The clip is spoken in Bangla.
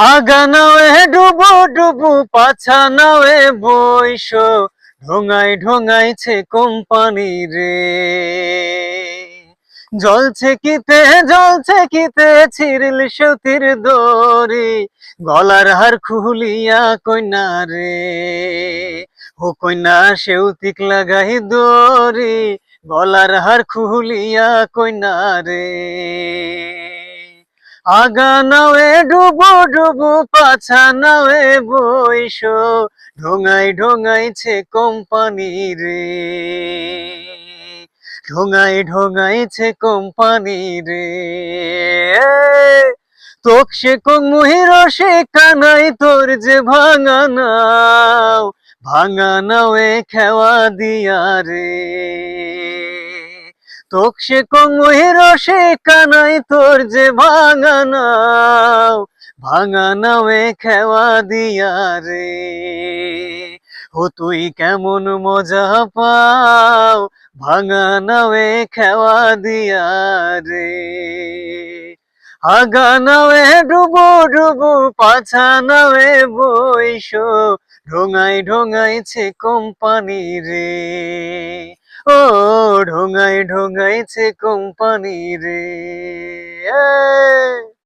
আগা নাওয়ে ডুবু ডুবু পাছা নাওয়ে বইসো ঢোঙায় ঢোঙাইছে কোম্পানি রে। জলছে কিতে ছিড়িল সতীর দড়ি গলার হার খুলিয়া কইনা রে। ও কইনা সেউতিক লাগাই দড়ি গলার হার খুলিয়া কইনা রে। আগা নাওয়ে ডুবু ডুবু পাছা নাওয়ে বইসো ঢোঙায় ঢোঙাইছে কোম্পানি রে। ঢোঙায় ঢোঙাইছে কোম্পানি রে। তোক সে কোন মুহির সে কানাই তোর যে ভাঙা নাওয়ে খেওয়া দিয়া রে। তোক সে কোন মুহির সে কানাই তোর যে ভাঙা নাওয়ে খেওয়া দিয়া রে। ও তুই কেমন মজা পাও ভাঙা নাওয়ে খেওয়া দিয়া রে। আগা নাওয়ে ডুবু ডুবু পাছা নাওয়ে বইসো ঢোঙায় ঢোঙাইছে কোম্পানি রে। ও ঢোঙায় ঢোঙাইছে কোম্পানি রে।